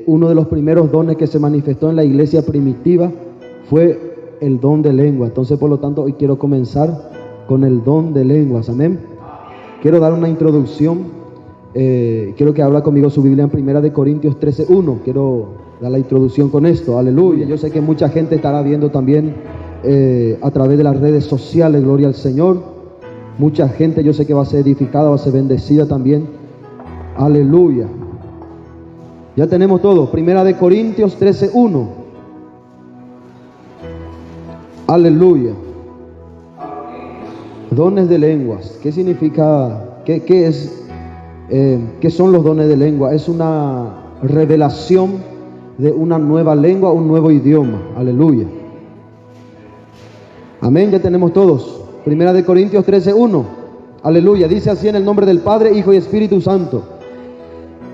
uno de los primeros dones que se manifestó en la iglesia primitiva fue el don de lengua. Entonces, por lo tanto, hoy quiero comenzar con el don de lenguas. Amén. Quiero dar una introducción. Quiero que habla conmigo su Biblia en 1 Corintios 13:1. Quiero dar la introducción con esto. Aleluya. Yo sé que mucha gente estará viendo también a través de las redes sociales. Gloria al Señor. Mucha gente yo sé que va a ser edificada, va a ser bendecida también. Aleluya. Ya tenemos todo. 1 Corintios 13:1. Aleluya. Dones de lenguas. ¿Qué significa? ¿Qué son los dones de lengua? Es una revelación de una nueva lengua, un nuevo idioma. Aleluya. Amén, ya tenemos todos. 1 Corintios 13:1. Aleluya. Dice así en el nombre del Padre, Hijo y Espíritu Santo.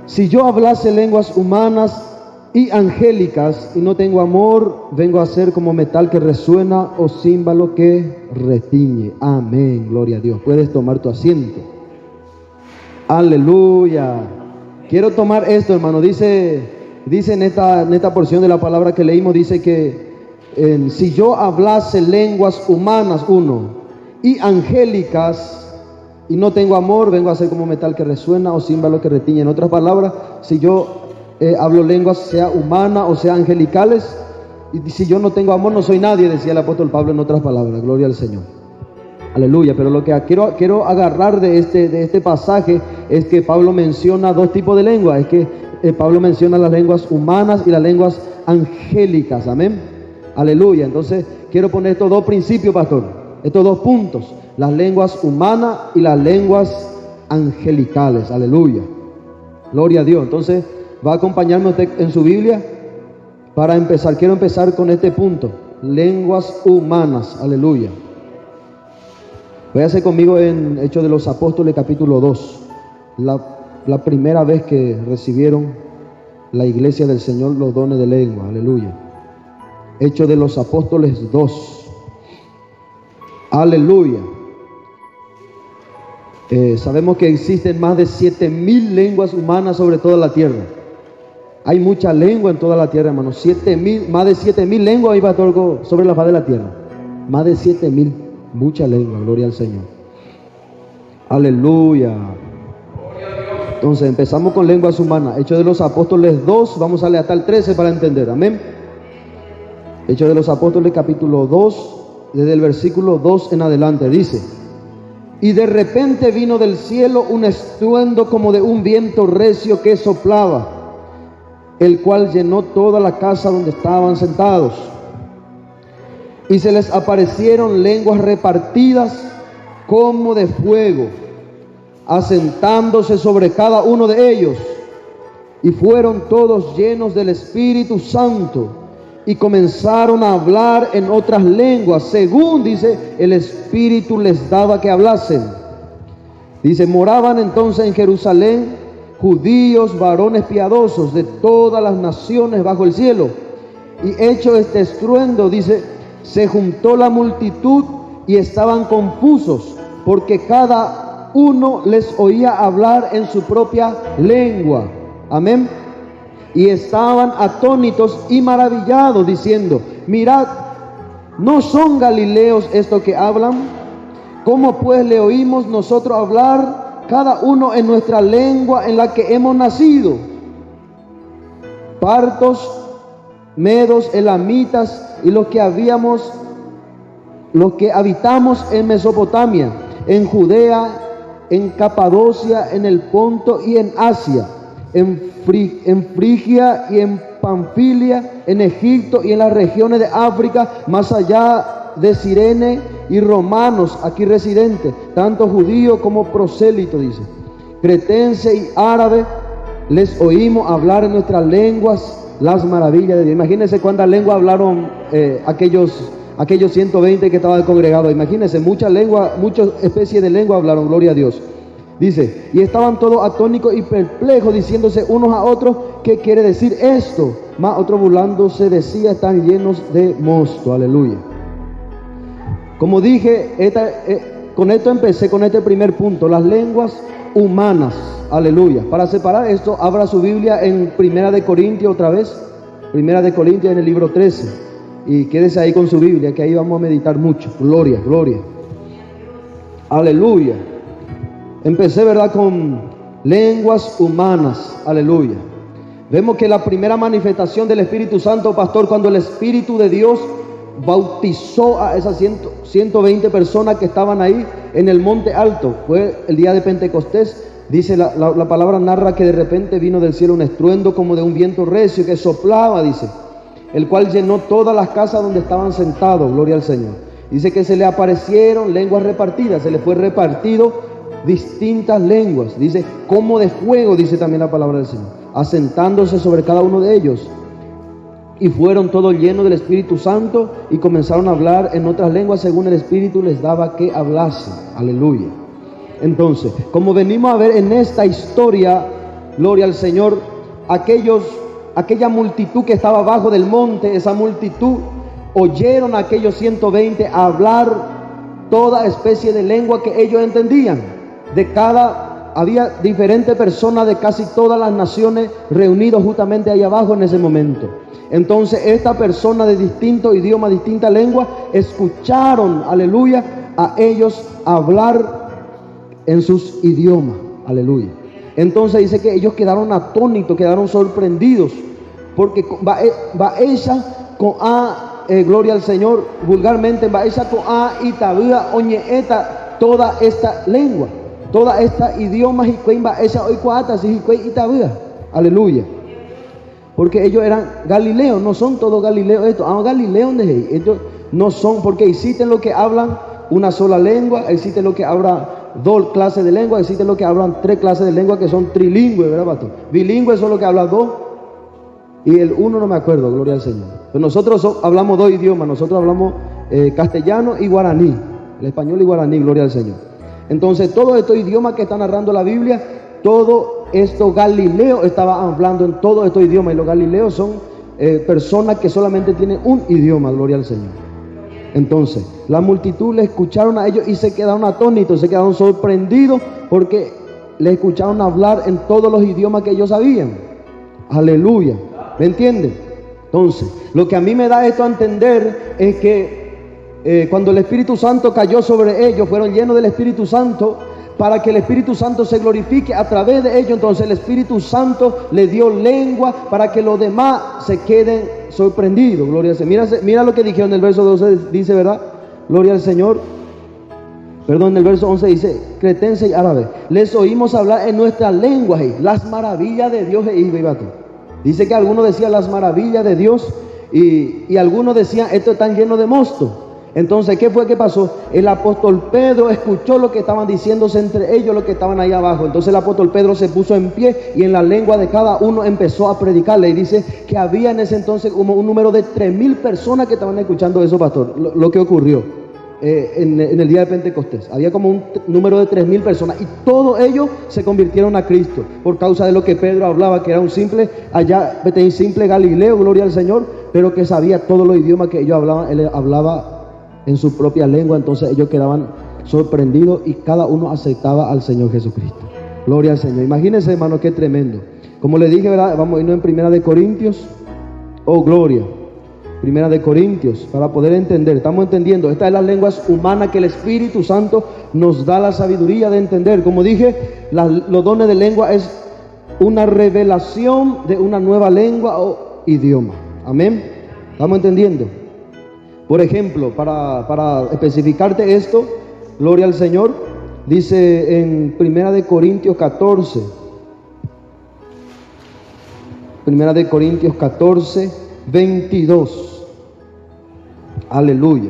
Si yo hablase lenguas humanas y angélicas y no tengo amor, vengo a ser como metal que resuena o címbalo que retiñe. Amén, gloria a Dios. Puedes tomar tu asiento. Aleluya. Quiero tomar esto, hermano. Dice en esta porción de la palabra que leímos, dice que si yo hablase lenguas humanas, y angélicas, y no tengo amor, vengo a ser como metal que resuena o címbalo que retiñe. En otras palabras, si yo hablo lenguas, sea humana o sea angelicales, y si yo no tengo amor, no soy nadie, decía el apóstol Pablo en otras palabras. Gloria al Señor. Aleluya. Pero lo que quiero agarrar de este pasaje es que Pablo menciona dos tipos de lenguas. Es que Pablo menciona las lenguas humanas y las lenguas angélicas. Amén. Aleluya. Entonces quiero poner estos dos principios, pastor, estos dos puntos: las lenguas humanas y las lenguas angelicales. Aleluya. Gloria a Dios. Entonces va a acompañarme usted en su Biblia para empezar. Quiero empezar con este punto: lenguas humanas. Aleluya. Véase conmigo en Hechos de los Apóstoles capítulo 2. La primera vez que recibieron la iglesia del Señor los dones de lengua. Aleluya. Hechos de los Apóstoles 2. Aleluya. Sabemos que existen más de 7,000 lenguas humanas sobre toda la tierra. Hay mucha lengua en toda la tierra, hermano. Más de 7,000 lenguas hay sobre la faz de la tierra. Más de 7,000. Mucha lengua, gloria al Señor. Aleluya. Entonces empezamos con lenguas humanas. Hechos de los Apóstoles 2, vamos a leer hasta el 13 para entender. Amén. Hechos de los Apóstoles capítulo 2, desde el versículo 2 en adelante, dice: y de repente vino del cielo un estruendo como de un viento recio que soplaba, el cual llenó toda la casa donde estaban sentados. Y se les aparecieron lenguas repartidas como de fuego, asentándose sobre cada uno de ellos. Y fueron todos llenos del Espíritu Santo y comenzaron a hablar en otras lenguas, según, dice, el Espíritu les daba que hablasen. Dice: moraban entonces en Jerusalén judíos, varones piadosos de todas las naciones bajo el cielo. Y hecho este estruendo, dice, se juntó la multitud y estaban confusos, porque cada uno les oía hablar en su propia lengua. Amén. Y estaban atónitos y maravillados, diciendo: mirad, ¿no son galileos estos que hablan? ¿Cómo pues le oímos nosotros hablar, cada uno en nuestra lengua en la que hemos nacido? Partos, medos, elamitas y los que habitamos en Mesopotamia, en Judea, en Capadocia, en el Ponto y en Asia, en Frigia y en Panfilia, en Egipto y en las regiones de África, más allá de Cirene, y romanos aquí residentes, tanto judíos como prosélitos, dice, cretense y árabe, les oímos hablar en nuestras lenguas las maravillas de Dios. Imagínense cuántas lenguas hablaron aquellos 120 que estaban congregados. Imagínense, muchas especies de lengua hablaron, gloria a Dios. Dice: y estaban todos atónicos y perplejos, diciéndose unos a otros: ¿qué quiere decir esto? Mas otro burlándose decía: están llenos de mosto. Aleluya. Como dije, con esto empecé, con este primer punto: las lenguas humanas. Aleluya. Para separar esto, abra su Biblia en Primera de Corintios otra vez. Primera de Corintios en el libro 13. Y quédese ahí con su Biblia, que ahí vamos a meditar mucho. Gloria, gloria. Aleluya. Empecé, ¿verdad?, con lenguas humanas. Aleluya. Vemos que la primera manifestación del Espíritu Santo, pastor, cuando el Espíritu de Dios bautizó a esas 120 personas que estaban ahí en el monte alto, fue el día de Pentecostés. Dice la palabra, narra que de repente vino del cielo un estruendo como de un viento recio que soplaba, dice, el cual llenó todas las casas donde estaban sentados. Gloria al Señor. Dice que se le aparecieron lenguas repartidas, se le fue repartido distintas lenguas, dice, como de fuego, dice también la palabra del Señor, asentándose sobre cada uno de ellos. Y fueron todos llenos del Espíritu Santo y comenzaron a hablar en otras lenguas según el Espíritu les daba que hablasen. Aleluya. Entonces, como venimos a ver en esta historia, gloria al Señor, aquella multitud que estaba abajo del monte, esa multitud oyeron a aquellos 120 hablar toda especie de lengua que ellos entendían. Había diferentes personas de casi todas las naciones reunidos justamente ahí abajo en ese momento. Entonces esta persona de distinto idioma, distinta lengua, escucharon, aleluya, a ellos hablar en sus idiomas, aleluya. Entonces dice que ellos quedaron atónitos, quedaron sorprendidos, porque va ella con gloria al Señor, vulgarmente va ella con y tabua oñeeta, toda esta lengua, toda esta idioma, y va ella hoy cuatas y tabua, aleluya. Porque ellos eran galileos, no son todos galileos estos. Galileos de ellos no son, porque existen los que hablan una sola lengua, existen los que hablan 2 clases de lengua, existen los que hablan 3 clases de lengua que son trilingües, ¿verdad, pastor? Bilingües son los que hablan 2 y el uno no me acuerdo, gloria al Señor. Pero nosotros hablamos 2 idiomas, nosotros hablamos castellano y guaraní, el español y guaraní, gloria al Señor. Entonces todos estos idiomas que está narrando la Biblia, todo esto Galileo estaba hablando en todos estos idiomas, y los galileos son personas que solamente tienen un idioma, gloria al Señor. Entonces la multitud le escucharon a ellos y se quedaron atónitos, se quedaron sorprendidos porque le escucharon hablar en todos los idiomas que ellos sabían. Aleluya, ¿me entienden? Entonces lo que a mí me da esto a entender es que cuando el Espíritu Santo cayó sobre ellos, fueron llenos del Espíritu Santo, para que el Espíritu Santo se glorifique a través de ellos. Entonces el Espíritu Santo le dio lengua para que los demás se queden sorprendidos. Gloria al Señor. Mira lo que dijeron en el verso 12, dice, ¿verdad? Gloria al Señor. Perdón, en el verso 11 dice, cretense y árabe, les oímos hablar en nuestras lenguas, las maravillas de Dios. Dice que algunos decían las maravillas de Dios y algunos decían, esto están lleno de mosto. Entonces, ¿qué fue que pasó? El apóstol Pedro escuchó lo que estaban diciéndose entre ellos, los que estaban ahí abajo. Entonces el apóstol Pedro se puso en pie y en la lengua de cada uno empezó a predicarle. Y dice que había en ese entonces como un número de 3,000 personas que estaban escuchando eso, pastor. Lo que ocurrió en el día de Pentecostés. Había como un número de 3,000 personas y todos ellos se convirtieron a Cristo por causa de lo que Pedro hablaba, que era un simple Galileo, gloria al Señor, pero que sabía todos los idiomas que ellos hablaban. Él hablaba en su propia lengua. Entonces ellos quedaban sorprendidos y cada uno aceptaba al Señor Jesucristo. Gloria al Señor. Imagínense, hermano, qué tremendo. Como le dije, ¿verdad? Vamos a irnos en Primera de Corintios. Oh, gloria. Primera de Corintios, para poder entender. Estamos entendiendo. Esta es la lengua humana que el Espíritu Santo nos da la sabiduría de entender. Como dije, los dones de lengua es una revelación de una nueva lengua o idioma. Amén. ¿Estamos entendiendo? Por ejemplo, para especificarte esto, gloria al Señor, dice en Primera de Corintios 14, Primera de Corintios 14, 22, aleluya.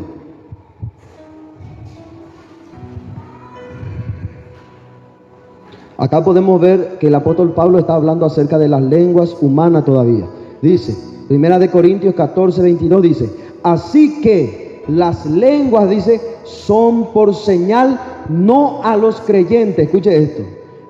Acá podemos ver que el apóstol Pablo está hablando acerca de las lenguas humanas todavía. Dice, Primera de Corintios 14, 22 dice, así que las lenguas, dice, son por señal no a los creyentes, escuche esto,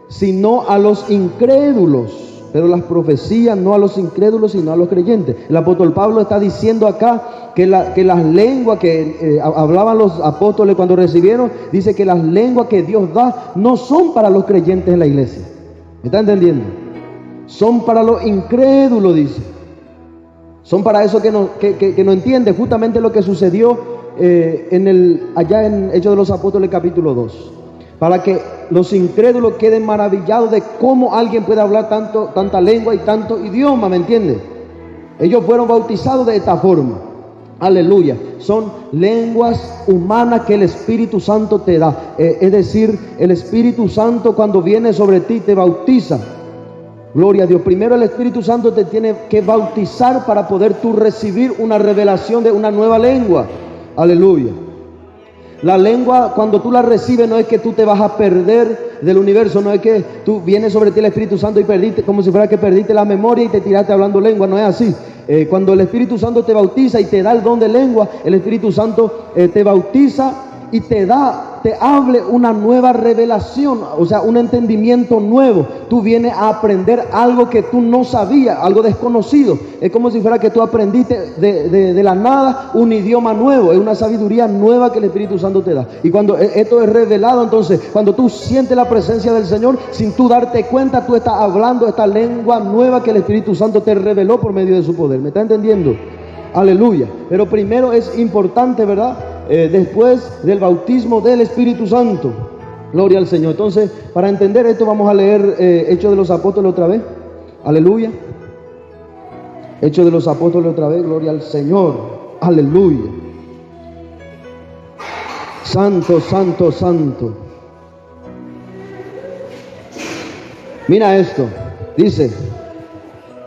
sino a los incrédulos. pero las profecías no a los incrédulos, sino a los creyentes. El apóstol Pablo está diciendo acá que las lenguas que hablaban los apóstoles cuando recibieron, dice que las lenguas que Dios da no son para los creyentes en la iglesia. ¿Me está entendiendo? Son para los incrédulos, dice. Son para eso que no entiende justamente lo que sucedió allá en Hechos de los Apóstoles capítulo 2. Para que los incrédulos queden maravillados de cómo alguien puede hablar tanta lengua y tanto idioma, ¿me entiende? Ellos fueron bautizados de esta forma. Aleluya. Son lenguas humanas que el Espíritu Santo te da. Es decir, el Espíritu Santo cuando viene sobre ti te bautiza. Gloria a Dios. Primero el Espíritu Santo te tiene que bautizar para poder tú recibir una revelación de una nueva lengua. Aleluya. La lengua, cuando tú la recibes, no es que tú te vas a perder del universo, no es que tú vienes sobre ti el Espíritu Santo y perdiste, como si fuera que perdiste la memoria y te tiraste hablando lengua, no es así. Cuando el Espíritu Santo te bautiza y te da el don de lengua, el Espíritu Santo te bautiza y te hable una nueva revelación, o sea, un entendimiento nuevo. Tú vienes a aprender algo que tú no sabías, algo desconocido. Es como si fuera que tú aprendiste de la nada un idioma nuevo, es una sabiduría nueva que el Espíritu Santo te da. Y cuando esto es revelado, entonces, cuando tú sientes la presencia del Señor, sin tú darte cuenta, tú estás hablando esta lengua nueva que el Espíritu Santo te reveló por medio de su poder. ¿Me está entendiendo? Aleluya. Pero primero es importante, ¿verdad? Después del bautismo del Espíritu Santo. Gloria al Señor. Entonces, para entender esto, vamos a leer Hechos de los Apóstoles otra vez. Aleluya. Hechos de los Apóstoles otra vez. Gloria al Señor. Aleluya. Santo, santo, santo. Mira esto. Dice,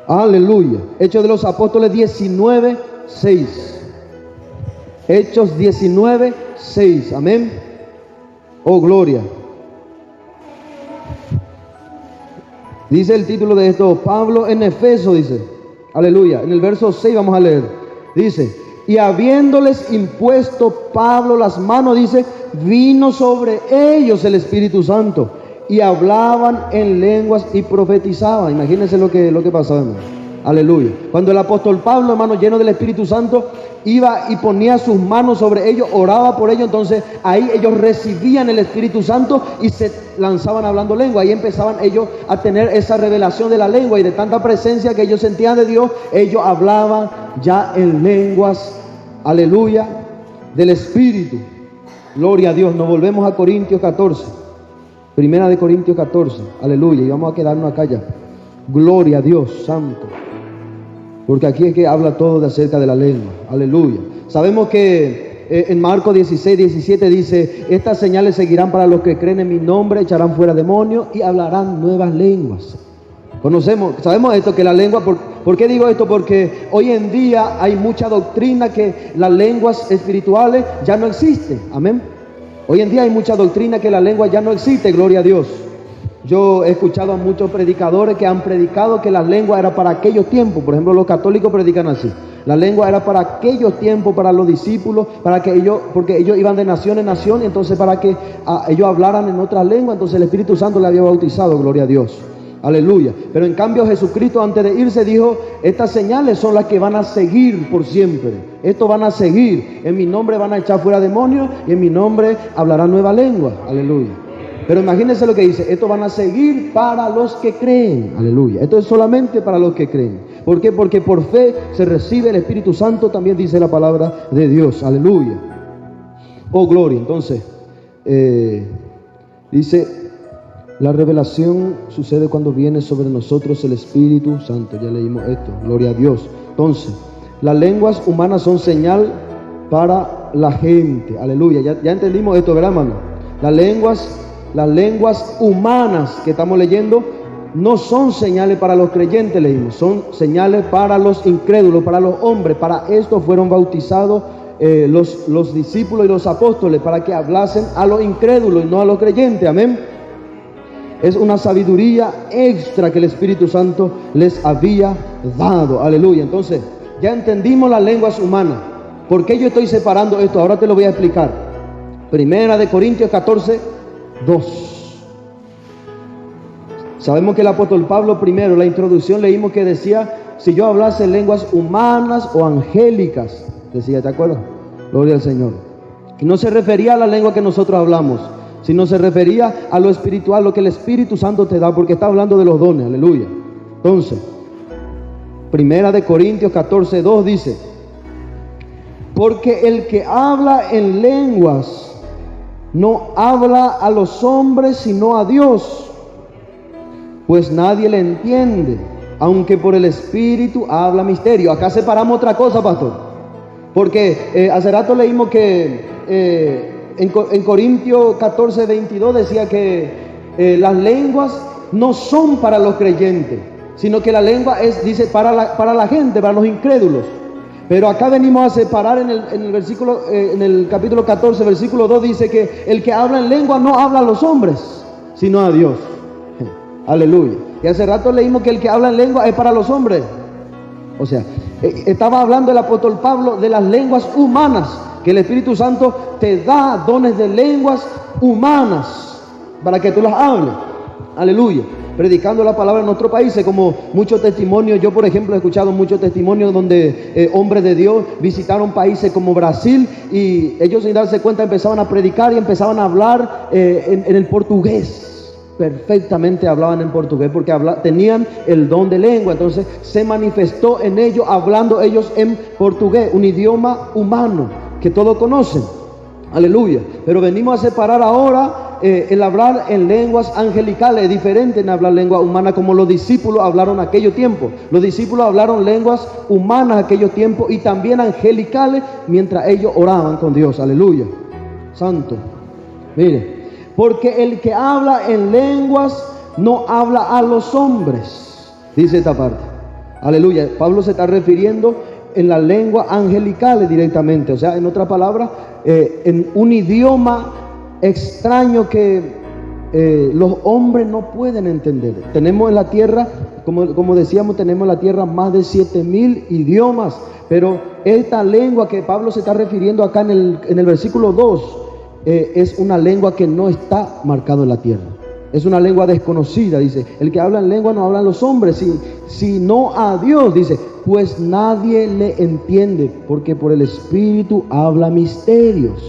aleluya. Hechos de los Apóstoles 19, 6. Hechos 19, 6. Amén. Oh, gloria. Dice el título de esto, Pablo en Efeso, dice. Aleluya. En el verso 6 vamos a leer. Dice, y habiéndoles impuesto Pablo las manos, dice, vino sobre ellos el Espíritu Santo y hablaban en lenguas y profetizaban. Imagínense lo que pasaba, hermano. Aleluya. Cuando el apóstol Pablo, hermano, lleno del Espíritu Santo, iba y ponía sus manos sobre ellos, oraba por ellos, entonces ahí ellos recibían el Espíritu Santo y se lanzaban hablando lengua. Ahí empezaban ellos a tener esa revelación de la lengua, y de tanta presencia que ellos sentían de Dios, ellos hablaban ya en lenguas, aleluya, del Espíritu. Gloria a Dios. Nos volvemos a Corintios 14, primera de Corintios 14, aleluya, y vamos a quedarnos acá ya. Gloria a Dios santo, porque aquí es que habla todo de acerca de la lengua. Aleluya. Sabemos que en Marcos 16, 17 dice, estas señales seguirán para los que creen en mi nombre, echarán fuera demonios y hablarán nuevas lenguas. Sabemos esto, que la lengua, ¿por qué digo esto? Porque hoy en día hay mucha doctrina que las lenguas espirituales ya no existen. Amén. Hoy en día hay mucha doctrina que la lengua ya no existe, gloria a Dios. Yo he escuchado a muchos predicadores que han predicado que la lengua era para aquellos tiempos. Por ejemplo, los católicos predican así. La lengua era para aquellos tiempos, para los discípulos, porque ellos iban de nación en nación, y entonces para que ellos hablaran en otras lenguas, entonces el Espíritu Santo le había bautizado, gloria a Dios. Aleluya. Pero en cambio Jesucristo, antes de irse, dijo, estas señales son las que van a seguir por siempre. Esto van a seguir. En mi nombre van a echar fuera demonios y en mi nombre hablarán nueva lengua. Aleluya. Pero imagínense lo que dice, esto van a seguir para los que creen. Aleluya. Esto es solamente para los que creen. ¿Por qué? Porque por fe se recibe el Espíritu Santo, también dice la palabra de Dios. Aleluya. Oh, gloria. Entonces, dice, la revelación sucede cuando viene sobre nosotros el Espíritu Santo. Ya leímos esto. Gloria a Dios. Entonces, las lenguas humanas son señal para la gente. Aleluya. Ya entendimos esto, ¿verdad, hermano? Las lenguas humanas que estamos leyendo no son señales para los creyentes, leímos, son señales para los incrédulos, para los hombres. Para esto fueron bautizados los discípulos y los apóstoles, para que hablasen a los incrédulos y no a los creyentes. Amén. Es una sabiduría extra que el Espíritu Santo les había dado. Aleluya. Entonces, ya entendimos las lenguas humanas. ¿Por qué yo estoy separando esto? Ahora te lo voy a explicar. Primera de Corintios 14, 2. Sabemos que el apóstol Pablo primero, la introducción leímos que decía, si yo hablase lenguas humanas o angélicas, decía, ¿te acuerdas? Gloria al Señor. Y no se refería a la lengua que nosotros hablamos, sino se refería a lo espiritual, lo que el Espíritu Santo te da, porque está hablando de los dones, aleluya. Entonces, Primera de Corintios 14:2 dice, porque el que habla en lenguas no habla a los hombres sino a Dios, pues nadie le entiende, aunque por el Espíritu habla misterio. Acá separamos otra cosa, pastor, porque hace rato leímos que en Corintios 14:22 decía que las lenguas no son para los creyentes, sino que la lengua es, dice, para la gente, para los incrédulos. Pero acá venimos a separar en el versículo, en el capítulo 14, versículo 2, dice que el que habla en lengua no habla a los hombres, sino a Dios. Aleluya. Y hace rato leímos que el que habla en lengua es para los hombres. O sea, estaba hablando el apóstol Pablo de las lenguas humanas, que el Espíritu Santo te da dones de lenguas humanas para que tú las hables. Aleluya. Predicando la palabra en nuestros países, como muchos testimonios. Yo, por ejemplo, he escuchado muchos testimonios donde hombres de Dios visitaron países como Brasil y ellos, sin darse cuenta, empezaban a predicar y empezaban a hablar en el portugués. Perfectamente hablaban en portugués porque tenían el don de lengua. Entonces se manifestó en ellos, hablando ellos en portugués, un idioma humano que todos conocen. Aleluya. Pero venimos a separar ahora el hablar en lenguas angelicales. Es diferente en hablar lengua humana, como los discípulos hablaron en aquellos tiempos. Los discípulos hablaron lenguas humanas en aquellos tiempos y también angelicales mientras ellos oraban con Dios. Aleluya. Santo. Mire, porque el que habla en lenguas no habla a los hombres, dice esta parte. Aleluya. Pablo se está refiriendo en la lengua angelical directamente, o sea, en otra palabra, en un idioma extraño que los hombres no pueden entender. Tenemos en la tierra, como decíamos, tenemos en la tierra más de 7,000 idiomas, pero esta lengua que Pablo se está refiriendo acá en el versículo 2, es una lengua que no está marcada en la tierra. Es una lengua desconocida, dice. El que habla en lengua no hablan los hombres, sino a Dios, dice. Pues nadie le entiende, porque por el Espíritu habla misterios.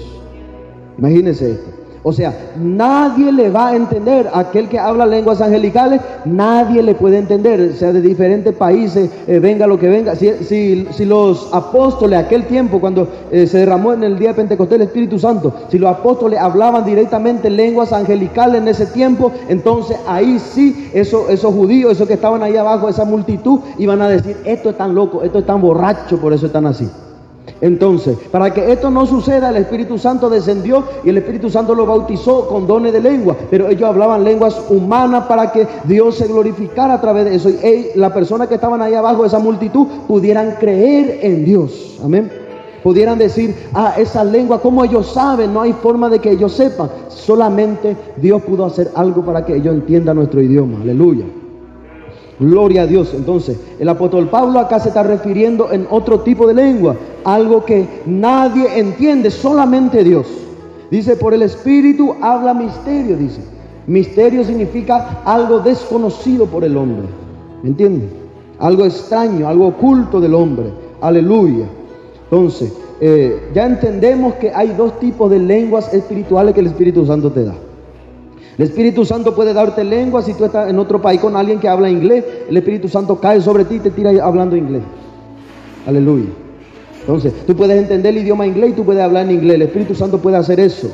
Imagínense esto. O sea, nadie le va a entender. Aquel que habla lenguas angelicales, nadie le puede entender. O sea, de diferentes países, venga lo que venga. Si los apóstoles, aquel tiempo, cuando se derramó en el día de Pentecostés el Espíritu Santo, si los apóstoles hablaban directamente lenguas angelicales en ese tiempo, entonces ahí sí, esos judíos, esos que estaban ahí abajo, esa multitud, iban a decir, esto es tan loco, esto es tan borracho, por eso están así. Entonces, para que esto no suceda, el Espíritu Santo descendió y el Espíritu Santo lo bautizó con dones de lengua, pero ellos hablaban lenguas humanas para que Dios se glorificara a través de eso y la persona que estaban ahí abajo, esa multitud, pudieran creer en Dios. Amén. Pudieran decir, esa lengua, ¿cómo ellos saben? No hay forma de que ellos sepan. Solamente Dios pudo hacer algo para que ellos entiendan nuestro idioma. Aleluya. Gloria a Dios. Entonces, el apóstol Pablo acá se está refiriendo en otro tipo de lengua, algo que nadie entiende, solamente Dios. Dice, por el Espíritu habla misterio, dice. Misterio significa algo desconocido por el hombre. ¿Me entienden? Algo extraño, algo oculto del hombre. Aleluya. Entonces, ya entendemos que hay dos tipos de lenguas espirituales que el Espíritu Santo te da. El Espíritu Santo puede darte lenguas. Si tú estás en otro país con alguien que habla inglés, el Espíritu Santo cae sobre ti y te tira hablando inglés. Aleluya. Entonces, tú puedes entender el idioma inglés y tú puedes hablar en inglés. El Espíritu Santo puede hacer eso.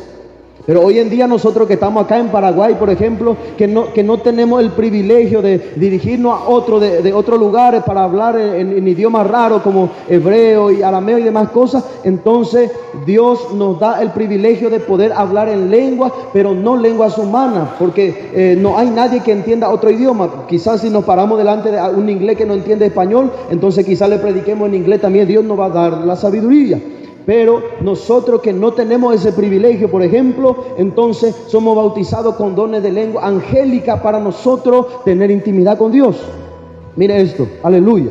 Pero hoy en día nosotros que estamos acá en Paraguay, por ejemplo, que no tenemos el privilegio de dirigirnos a otros lugares para hablar en idiomas raros como hebreo y arameo y demás cosas, entonces Dios nos da el privilegio de poder hablar en lenguas, pero no lenguas humanas, porque no hay nadie que entienda otro idioma. Quizás si nos paramos delante de un inglés que no entiende español, entonces quizás le prediquemos en inglés también, Dios nos va a dar la sabiduría. Pero nosotros que no tenemos ese privilegio, por ejemplo, entonces somos bautizados con dones de lengua angélica para nosotros tener intimidad con Dios. Mire esto, aleluya.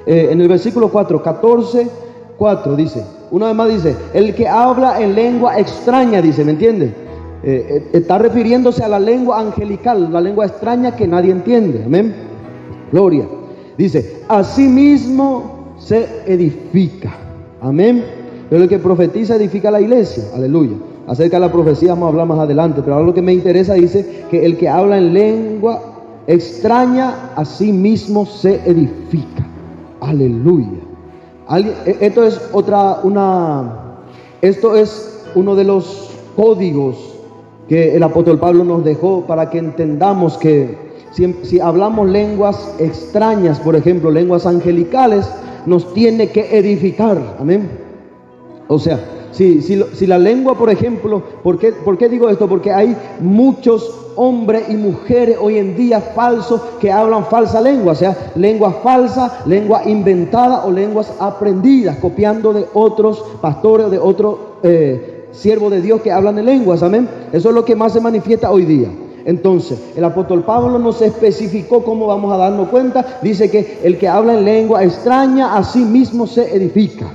En el versículo 14:4 dice, una vez más dice, el que habla en lengua extraña, dice, ¿me entiende? Está refiriéndose a la lengua angelical, la lengua extraña que nadie entiende. Amén. Gloria. Dice, asimismo se edifica. Amén. Pero el que profetiza edifica la iglesia. Aleluya. Acerca de la profecía vamos a hablar más adelante. Pero ahora lo que me interesa dice que el que habla en lengua extraña, asimismo se edifica. Aleluya. Esto es uno de los códigos que el apóstol Pablo nos dejó para que entendamos que si hablamos lenguas extrañas, por ejemplo, lenguas angelicales, nos tiene que edificar. Amén. O sea, si la lengua, por ejemplo, ¿por qué digo esto? Porque hay muchos hombres y mujeres hoy en día falsos que hablan falsa lengua, o sea, lengua falsa, lengua inventada o lenguas aprendidas, copiando de otros pastores o de otros siervos de Dios que hablan de lenguas. Amén. Eso es lo que más se manifiesta hoy día. Entonces, el apóstol Pablo nos especificó cómo vamos a darnos cuenta. Dice que el que habla en lengua extraña, a sí mismo se edifica.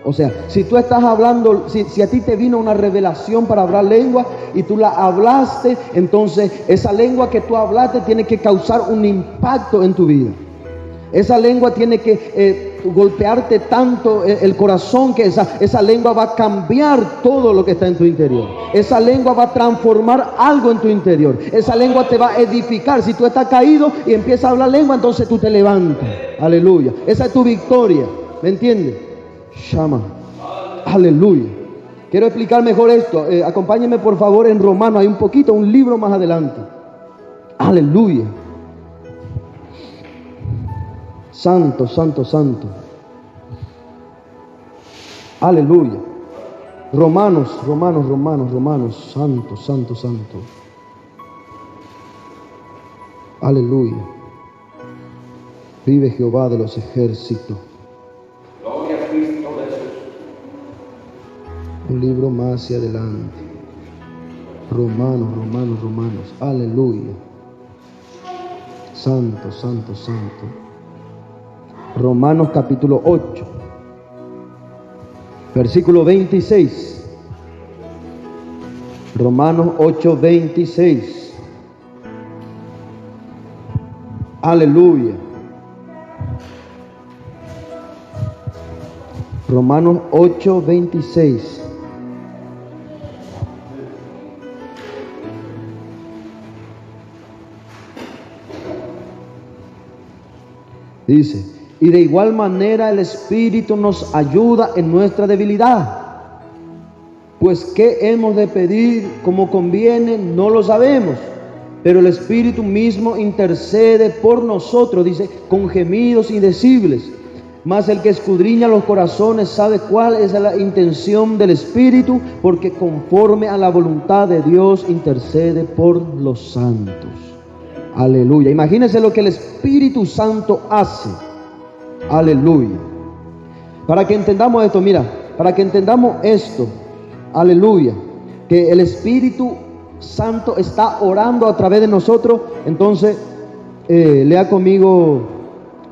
O sea, si tú estás hablando, si a ti te vino una revelación para hablar lengua y tú la hablaste, entonces esa lengua que tú hablaste tiene que causar un impacto en tu vida. Esa lengua tiene que golpearte tanto el corazón que esa lengua va a cambiar todo lo que está en tu interior. Esa lengua va a transformar algo en tu interior. Esa lengua te va a edificar. Si tú estás caído y empiezas a hablar lengua, entonces tú te levantas. Aleluya. Esa es tu victoria. ¿Me entiendes? Shama. Aleluya. Quiero explicar mejor esto. Acompáñenme por favor en Romanos. Hay un libro más adelante. Aleluya. Santo, santo, santo. Aleluya. Romanos. Santo, santo, santo. Aleluya. Vive Jehová de los ejércitos. Un libro más hacia adelante. Romanos. Aleluya. Santo, santo, santo. Romanos capítulo 8, versículo 26. Romanos 8, 26. Aleluya. Romanos 8, 26. Dice, y de igual manera el Espíritu nos ayuda en nuestra debilidad. Pues qué hemos de pedir como conviene, no lo sabemos. Pero el Espíritu mismo intercede por nosotros, dice, con gemidos indecibles. Mas el que escudriña los corazones sabe cuál es la intención del Espíritu, porque conforme a la voluntad de Dios intercede por los santos. Aleluya. Imagínense lo que el Espíritu Santo hace. Aleluya. Para que entendamos esto, aleluya, que el Espíritu Santo está orando a través de nosotros. Entonces, lea conmigo,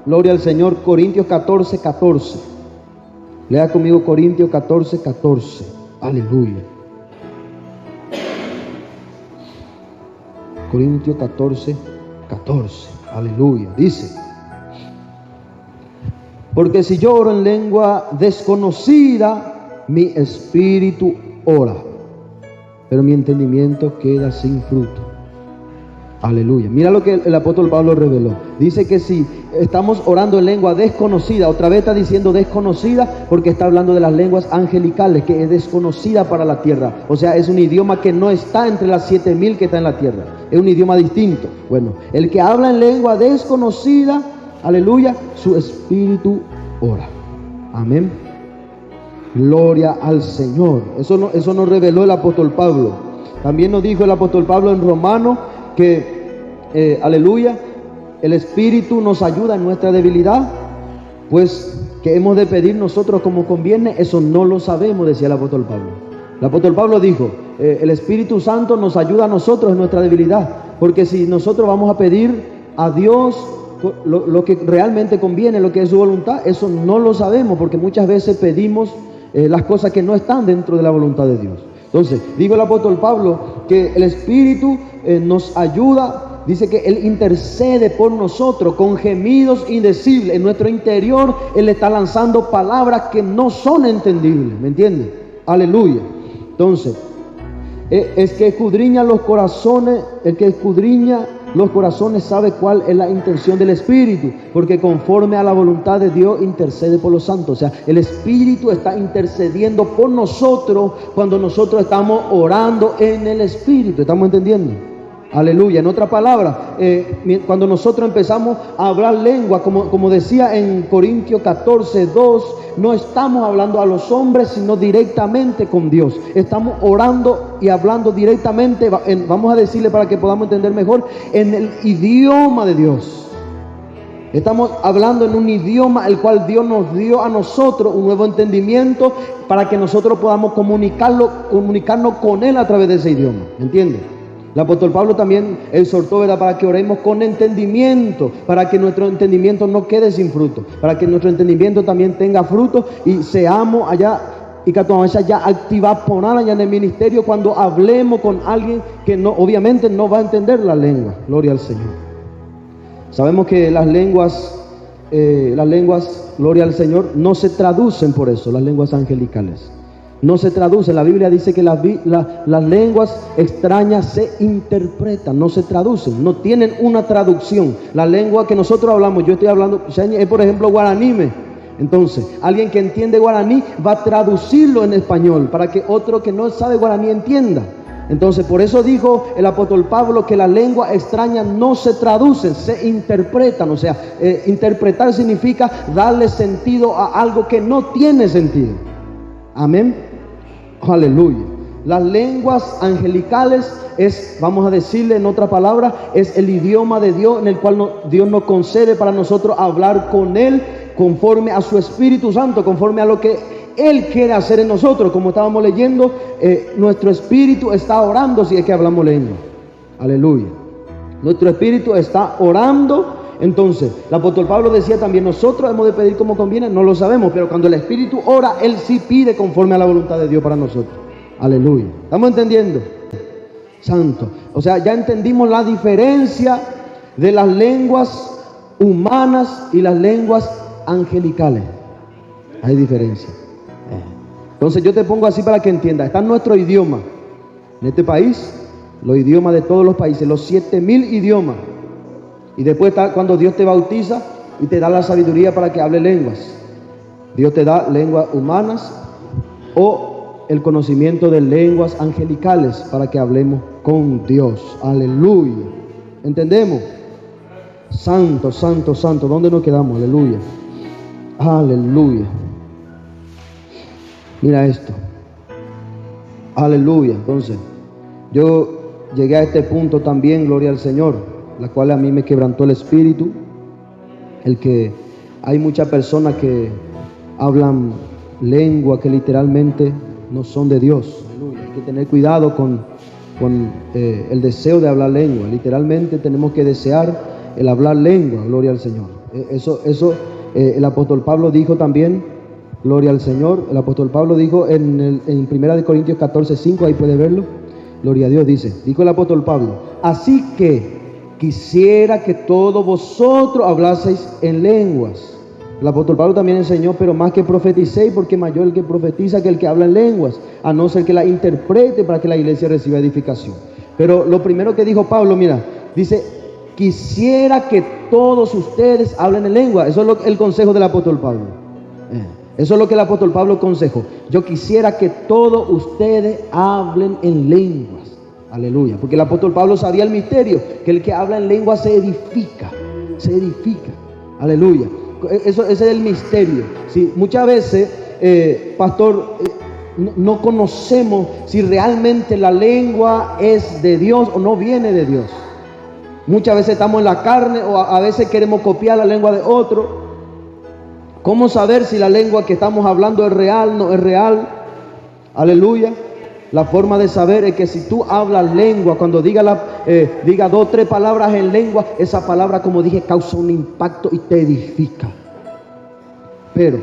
gloria al Señor, Corintios 14, 14. Lea conmigo Corintios 14, 14. Aleluya. Corintios 14, 14. Aleluya. Dice, porque si yo oro en lengua desconocida, mi espíritu ora, pero mi entendimiento queda sin fruto. Aleluya. Mira lo que el apóstol Pablo reveló. Dice que si estamos orando en lengua desconocida, otra vez está diciendo desconocida porque está hablando de las lenguas angelicales, que es desconocida para la tierra. O sea, es un idioma que no está entre las 7000 que está en la tierra. Es un idioma distinto. Bueno, el que habla en lengua desconocida, aleluya, su espíritu ora. Amén. Gloria al Señor. Eso nos reveló el apóstol Pablo. También nos dijo el apóstol Pablo en Romanos que, aleluya, el Espíritu nos ayuda en nuestra debilidad, pues que hemos de pedir nosotros como conviene, eso no lo sabemos, decía el apóstol Pablo. El apóstol Pablo dijo, el Espíritu Santo nos ayuda a nosotros en nuestra debilidad, porque si nosotros vamos a pedir a Dios lo que realmente conviene, lo que es su voluntad, eso no lo sabemos, porque muchas veces pedimos las cosas que no están dentro de la voluntad de Dios. Entonces, dijo el apóstol Pablo que el Espíritu nos ayuda, dice que Él intercede por nosotros con gemidos indecibles. En nuestro interior Él está lanzando palabras que no son entendibles, ¿me entiendes? Aleluya. Entonces, es que escudriña los corazones, el que escudriña los corazones sabe cuál es la intención del Espíritu, porque conforme a la voluntad de Dios intercede por los santos. O sea, el Espíritu está intercediendo por nosotros cuando nosotros estamos orando en el Espíritu. ¿Estamos entendiendo? Aleluya. En otra palabra, cuando nosotros empezamos a hablar lengua, como decía en Corintios 14:2, no estamos hablando a los hombres, sino directamente con Dios. Estamos orando y hablando directamente, vamos a decirle para que podamos entender mejor, en el idioma de Dios. Estamos hablando en un idioma el cual Dios nos dio a nosotros un nuevo entendimiento para que nosotros podamos comunicarnos con Él a través de ese idioma. ¿Entiendes? El apóstol Pablo también exhortó, ¿verdad?, para que oremos con entendimiento, para que nuestro entendimiento no quede sin fruto, para que nuestro entendimiento también tenga fruto y seamos allá y que tomamos ya activar poner allá en el ministerio cuando hablemos con alguien que no, obviamente no va a entender la lengua. Gloria al Señor. Sabemos que las lenguas, gloria al Señor, no se traducen por eso, las lenguas angelicales. No se traduce. La Biblia dice que las lenguas extrañas se interpretan, no se traducen, no tienen una traducción. La lengua que nosotros hablamos, yo estoy hablando, es por ejemplo guaraní. Entonces, alguien que entiende guaraní va a traducirlo en español para que otro que no sabe guaraní entienda. Entonces, por eso dijo el apóstol Pablo que las lenguas extrañas no se traducen, se interpretan. O sea, interpretar significa darle sentido a algo que no tiene sentido. Amén. Aleluya. Las lenguas angelicales es, vamos a decirle en otra palabra, es el idioma de Dios en el cual Dios nos concede para nosotros hablar con Él conforme a su Espíritu Santo, conforme a lo que Él quiere hacer en nosotros. Como estábamos leyendo, nuestro espíritu está orando si es que hablamos lengua. Aleluya. Nuestro espíritu está orando. Entonces, el apóstol Pablo decía también, nosotros hemos de pedir como conviene, no lo sabemos, pero cuando el Espíritu ora, Él sí pide conforme a la voluntad de Dios para nosotros. Aleluya. ¿Estamos entendiendo? Santo. O sea, ya entendimos la diferencia de las lenguas humanas y las lenguas angelicales. Hay diferencia. Entonces yo te pongo así para que entiendas. Está nuestro idioma. En este país, los idiomas de todos los países, los 7000 idiomas. Y después está cuando Dios te bautiza y te da la sabiduría para que hable lenguas. Dios te da lenguas humanas o el conocimiento de lenguas angelicales para que hablemos con Dios. Aleluya. ¿Entendemos? Santo, santo, santo. ¿Dónde nos quedamos? Aleluya. Aleluya. Mira esto. Aleluya. Entonces, yo llegué a este punto también, gloria al Señor, la cual a mí me quebrantó el espíritu, el que hay muchas personas que hablan lengua que literalmente no son de Dios. Aleluya. Hay que tener cuidado con el deseo de hablar lengua. Literalmente tenemos que desear el hablar lengua, gloria al Señor. Eso el apóstol Pablo dijo también, gloria al Señor. El apóstol Pablo dijo en 1 Corintios 14:5, ahí puede verlo. Gloria a Dios, dijo el apóstol Pablo, así que quisiera que todos vosotros hablaseis en lenguas. El apóstol Pablo también enseñó, pero más que profeticéis, porque mayor el que profetiza que el que habla en lenguas, a no ser que la interprete para que la iglesia reciba edificación. Pero lo primero que dijo Pablo, mira, dice, quisiera que todos ustedes hablen en lengua. Eso es el consejo del apóstol Pablo. Eso es lo que el apóstol Pablo aconsejó. Yo quisiera que todos ustedes hablen en lenguas. Aleluya. Porque el apóstol Pablo sabía el misterio, que el que habla en lengua se edifica. Se edifica. Aleluya. Ese es el misterio. Sí, muchas veces, pastor, no conocemos si realmente la lengua es de Dios o no viene de Dios. Muchas veces estamos en la carne o a veces queremos copiar la lengua de otro. ¿Cómo saber si la lengua que estamos hablando es real, no es real? Aleluya. La forma de saber es que si tú hablas lengua, cuando diga 2 o 3 palabras en lengua, esa palabra, como dije, causa un impacto y te edifica. Pero,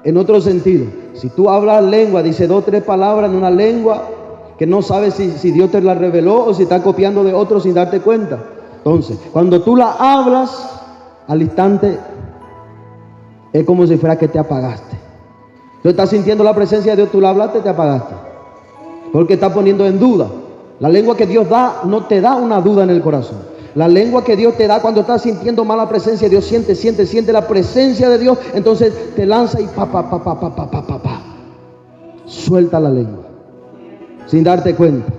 en otro sentido, si tú hablas lengua, dice 2 o 3 palabras en una lengua, que no sabes si Dios te la reveló o si está copiando de otro sin darte cuenta. Entonces, cuando tú la hablas, al instante es como si fuera que te apagaste. Tú estás sintiendo la presencia de Dios, tú la hablaste, te apagaste. Porque estás poniendo en duda. La lengua que Dios da no te da una duda en el corazón. La lengua que Dios te da cuando estás sintiendo mala presencia de Dios, siente la presencia de Dios, entonces te lanza y suelta la lengua sin darte cuenta.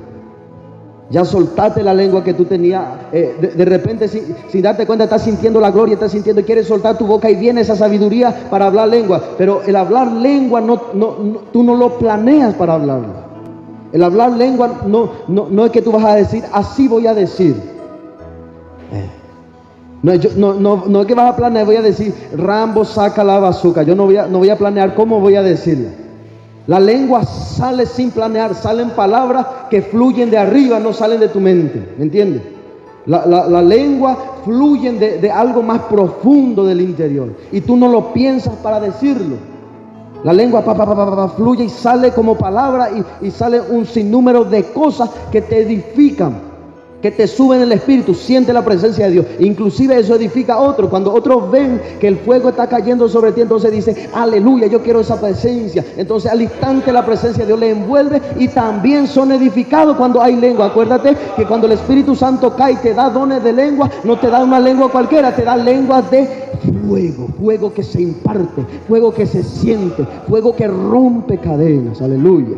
Ya soltaste la lengua que tú tenías, de repente sin darte cuenta estás sintiendo la gloria, estás sintiendo y quieres soltar tu boca y viene esa sabiduría para hablar lengua. Pero el hablar lengua tú no lo planeas para hablarlo. El hablar lengua no es que tú vas a decir, así voy a decir. No es que vas a planear, voy a decir, Rambo saca la bazooka. Yo no voy a planear cómo voy a decirla. La lengua sale sin planear, salen palabras que fluyen de arriba, no salen de tu mente, ¿me entiendes? La lengua fluye de algo más profundo del interior y tú no lo piensas para decirlo. La lengua fluye y sale como palabra y sale un sinnúmero de cosas que te edifican, que te suben el espíritu, siente la presencia de Dios. Inclusive eso edifica a otros. Cuando otros ven que el fuego está cayendo sobre ti, entonces dicen, aleluya, yo quiero esa presencia. Entonces al instante la presencia de Dios le envuelve y también son edificados cuando hay lengua. Acuérdate que cuando el Espíritu Santo cae y te da dones de lengua, no te da una lengua cualquiera, te da lenguas de fuego, fuego que se imparte, fuego que se siente, fuego que rompe cadenas. Aleluya.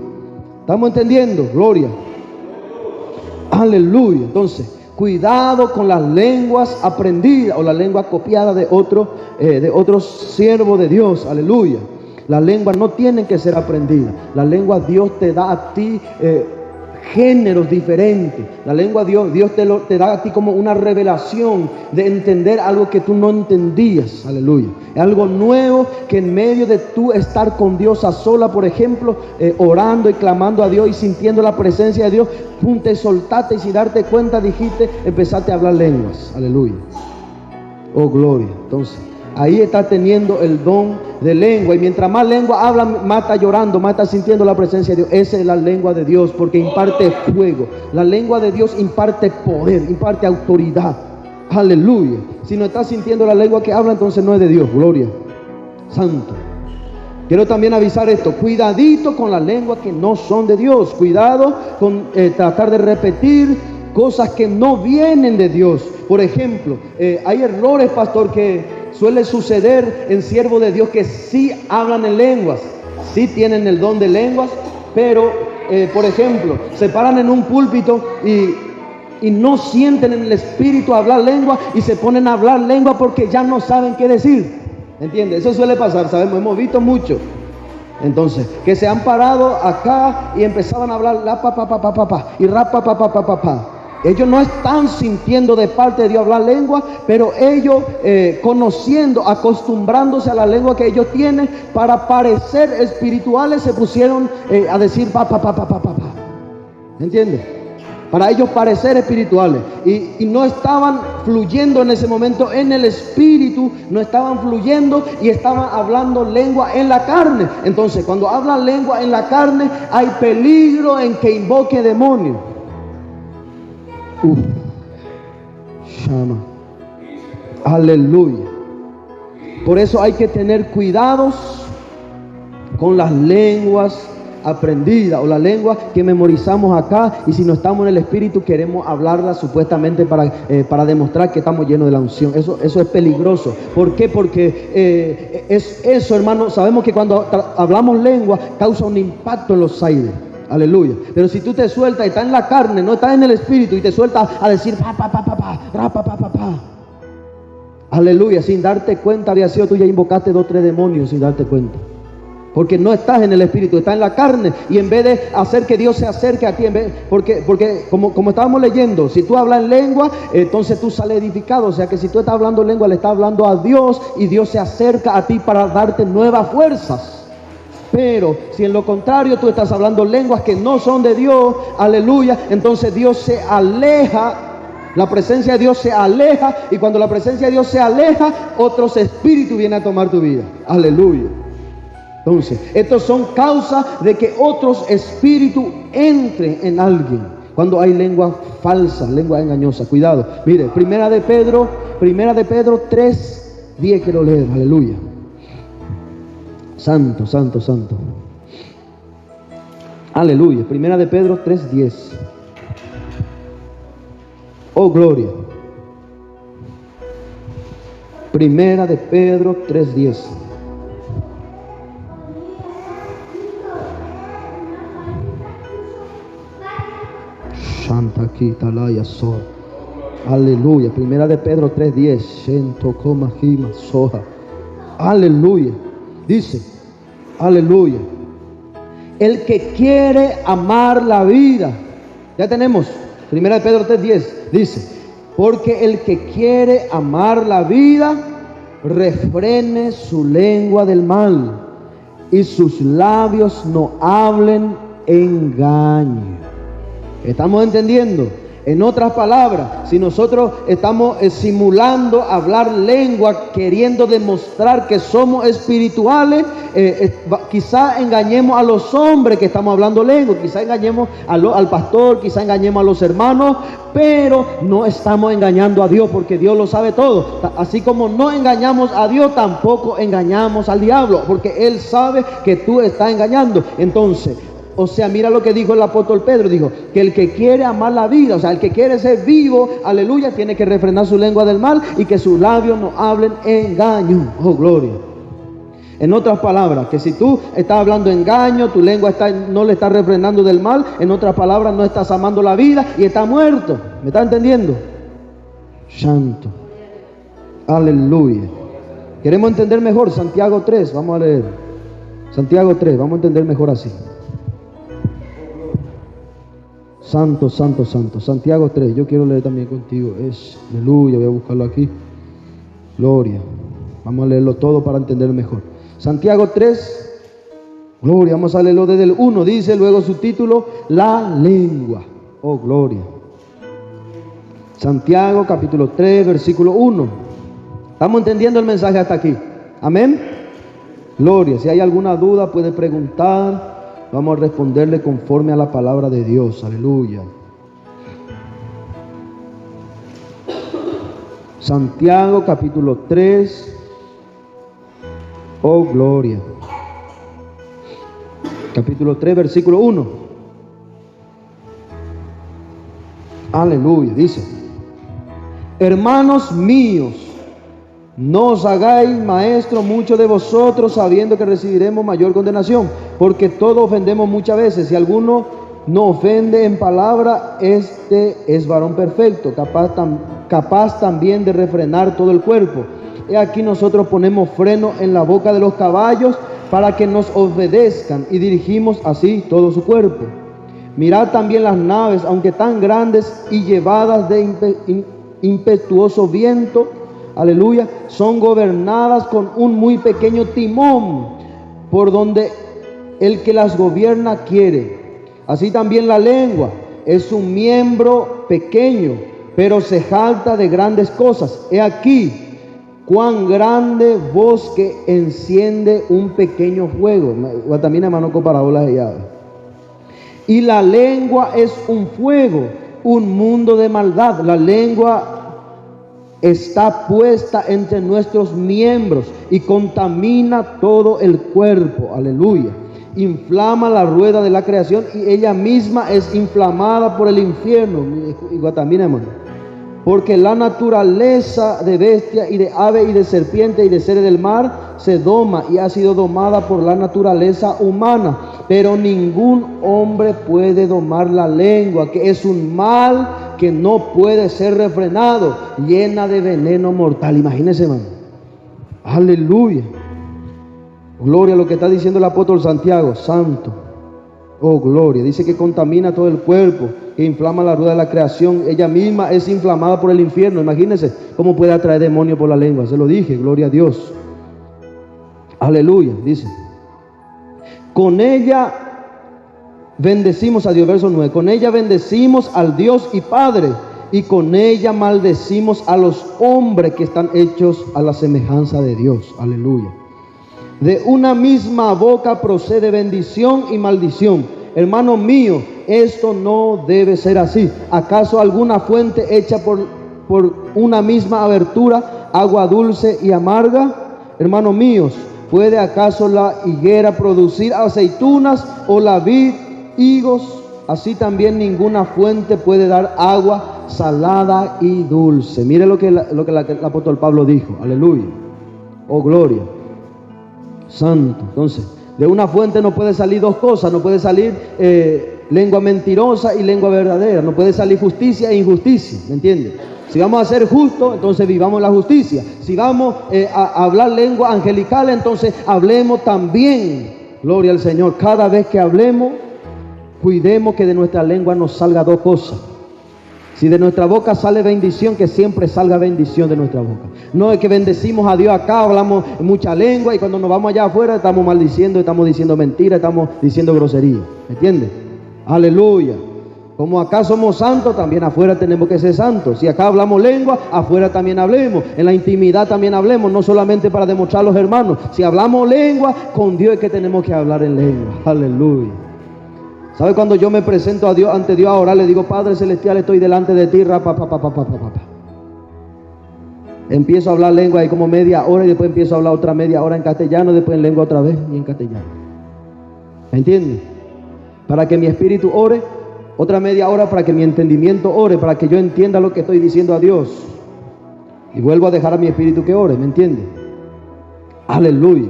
¿Estamos entendiendo? Gloria. Aleluya. Entonces, cuidado con las lenguas aprendidas o la lengua copiada de otros siervos de Dios. Aleluya. Las lenguas no tienen que ser aprendidas. La lengua Dios te da a ti géneros diferentes. La lengua Dios te da a ti como una revelación de entender algo que tú no entendías. Aleluya. Es algo nuevo que en medio de tú estar con Dios a sola, por ejemplo, orando y clamando a Dios y sintiendo la presencia de Dios, te soltaste y sin darte cuenta empezaste a hablar lenguas. Aleluya. Oh, gloria. Entonces, ahí está teniendo el don de lengua. Y mientras más lengua habla, más está llorando, más está sintiendo la presencia de Dios. Esa es la lengua de Dios, porque imparte fuego. La lengua de Dios imparte poder, imparte autoridad. Aleluya. Si no estás sintiendo la lengua que habla, entonces no es de Dios. Gloria. Santo. Quiero también avisar esto. Cuidadito con las lenguas que no son de Dios. Cuidado con tratar de repetir cosas que no vienen de Dios. Por ejemplo, hay errores, pastor, que suele suceder en siervos de Dios que sí hablan en lenguas, sí tienen el don de lenguas, pero, por ejemplo, se paran en un púlpito y no sienten en el espíritu hablar lengua y se ponen a hablar lengua porque ya no saben qué decir. ¿Entiendes? Eso suele pasar, sabemos, hemos visto mucho. Entonces, que se han parado acá y empezaban a hablar la y ra. Ellos no están sintiendo de parte de Dios hablar lengua, pero ellos conociendo, acostumbrándose a la lengua que ellos tienen para parecer espirituales, se pusieron a decir ¿entiendes? Para ellos parecer espirituales y no estaban fluyendo en ese momento en el espíritu, no estaban fluyendo y estaban hablando lengua en la carne. Entonces, cuando hablan lengua en la carne, hay peligro en que invoque demonios. Llama. Aleluya. Por eso hay que tener cuidados con las lenguas aprendidas o la lengua que memorizamos acá, y si no estamos en el espíritu queremos hablarla supuestamente para demostrar que estamos llenos de la unción. Eso es peligroso. ¿Por qué? Porque eso, hermano, sabemos que cuando hablamos lengua causa un impacto en los aires. Aleluya. Pero si tú te sueltas y estás en la carne, no estás en el espíritu, y te sueltas a decir aleluya, sin darte cuenta, había sido tú ya invocaste 2 o 3 demonios sin darte cuenta. Porque no estás en el espíritu, estás en la carne. Y en vez de hacer que Dios se acerque a ti, porque como estábamos leyendo, si tú hablas en lengua, entonces tú sales edificado. O sea que si tú estás hablando en lengua, le estás hablando a Dios y Dios se acerca a ti para darte nuevas fuerzas. Pero si en lo contrario tú estás hablando lenguas que no son de Dios, aleluya, entonces Dios se aleja, la presencia de Dios se aleja, y cuando la presencia de Dios se aleja, otros espíritus vienen a tomar tu vida. Aleluya. Entonces, estos son causas de que otros espíritus entre en alguien. Cuando hay lengua falsa, lengua engañosa, cuidado. Mire, Primera de Pedro 3:10 quiero leer, aleluya. Santo, santo, santo. Aleluya, Primera de Pedro 3:10. Oh, gloria. Primera de Pedro 3:10. Santa Kitalaya Soha. Aleluya. Primera de Pedro 3:10. Shento Koma Hima Soha. Aleluya. Dice, aleluya. El que quiere amar la vida. Ya tenemos. Primera de Pedro 3:10. Dice, porque el que quiere amar la vida, refrene su lengua del mal y sus labios no hablen engaño. ¿Estamos entendiendo? En otras palabras, si nosotros estamos simulando hablar lengua, queriendo demostrar que somos espirituales, quizá engañemos a los hombres que estamos hablando lengua, quizá engañemos al pastor, quizá engañemos a los hermanos, pero no estamos engañando a Dios, porque Dios lo sabe todo. Así como no engañamos a Dios, tampoco engañamos al diablo, porque Él sabe que tú estás engañando. Entonces, o sea, mira lo que dijo el apóstol Pedro, dijo que el que quiere amar la vida, o sea, el que quiere ser vivo, aleluya, tiene que refrenar su lengua del mal y que sus labios no hablen engaño. Oh, gloria. En otras palabras, que si tú estás hablando engaño, tu lengua no le está refrenando del mal, en otras palabras, no estás amando la vida y está muerto. ¿Me está entendiendo? Santo. Aleluya. Queremos entender mejor Santiago 3, vamos a leer. Santiago 3, vamos a entender mejor así. Santo, santo, santo. Santiago 3, yo quiero leer también contigo. Aleluya, voy a buscarlo aquí. Gloria. Vamos a leerlo todo para entender mejor. Santiago 3, gloria, vamos a leerlo desde el 1. Dice luego su título, la lengua. Oh, gloria. Santiago capítulo 3, versículo 1. ¿Estamos entendiendo el mensaje hasta aquí? Amén. Gloria. Si hay alguna duda puede preguntar. Vamos a responderle conforme a la palabra de Dios. Aleluya. Santiago capítulo 3. Oh, gloria. Capítulo 3, versículo 1. Aleluya. Dice, hermanos míos, no os hagáis maestros muchos de vosotros, sabiendo que recibiremos mayor condenación, porque todos ofendemos muchas veces. Si alguno no ofende en palabra, este es varón perfecto, capaz también de refrenar todo el cuerpo. He aquí nosotros ponemos freno en la boca de los caballos para que nos obedezcan, y dirigimos así todo su cuerpo. Mirad también las naves, aunque tan grandes y llevadas de impetuoso viento, aleluya, son gobernadas con un muy pequeño timón, por donde el que las gobierna quiere. Así también la lengua es un miembro pequeño, pero se jacta de grandes cosas. He aquí cuán grande bosque enciende un pequeño fuego. También hermano con parábolas de llave. Y la lengua es un fuego, un mundo de maldad. La lengua está puesta entre nuestros miembros y contamina todo el cuerpo. Aleluya. Inflama la rueda de la creación y ella misma es inflamada por el infierno. Igual también, hermano. Porque la naturaleza de bestia y de ave y de serpiente y de seres del mar se doma y ha sido domada por la naturaleza humana. Pero ningún hombre puede domar la lengua, que es un mal que no puede ser refrenado, llena de veneno mortal. Imagínense, hermano. Aleluya. Gloria a lo que está diciendo el apóstol Santiago. Santo. Oh, gloria. Dice que contamina todo el cuerpo, que inflama la rueda de la creación. Ella misma es inflamada por el infierno. Imagínense cómo puede atraer demonios por la lengua. Se lo dije. Gloria a Dios. Aleluya. Dice. Con ella bendecimos a Dios, verso 9. Con ella bendecimos al Dios y Padre, y con ella maldecimos a los hombres que están hechos a la semejanza de Dios. Aleluya. De una misma boca procede bendición y maldición. Hermano mío, esto no debe ser así. ¿Acaso alguna fuente hecha por una misma abertura, agua dulce y amarga? Hermanos míos, ¿puede acaso la higuera producir aceitunas o la vid higos? Así también ninguna fuente puede dar agua salada y dulce. Mire lo que el apóstol Pablo dijo. Aleluya. Oh, gloria. Santo. Entonces, de una fuente no puede salir dos cosas. No puede salir lengua mentirosa y lengua verdadera. No puede salir justicia e injusticia. ¿Me entiende? Si vamos a ser justos, entonces vivamos la justicia. Si vamos a hablar lengua angelical, entonces hablemos también. Gloria al Señor. Cada vez que hablemos, cuidemos que de nuestra lengua nos salga dos cosas. Si de nuestra boca sale bendición, que siempre salga bendición de nuestra boca. No es que bendecimos a Dios acá, hablamos mucha lengua y cuando nos vamos allá afuera estamos maldiciendo, estamos diciendo mentiras, estamos diciendo groserías. ¿Me entiendes? Aleluya. Como acá somos santos, también afuera tenemos que ser santos. Si acá hablamos lengua, afuera también hablemos. En la intimidad también hablemos, no solamente para demostrar a los hermanos. Si hablamos lengua, con Dios es que tenemos que hablar en lengua. Aleluya. ¿Sabe cuando yo me presento a Dios, ante Dios a orar, le digo, Padre Celestial, estoy delante de ti, empiezo a hablar lengua ahí como media hora y después empiezo a hablar otra media hora en castellano, después en lengua otra vez y en castellano. ¿Me entiendes? Para que mi espíritu ore, otra media hora para que mi entendimiento ore, para que yo entienda lo que estoy diciendo a Dios. Y vuelvo a dejar a mi espíritu que ore, ¿me entiendes? Aleluya.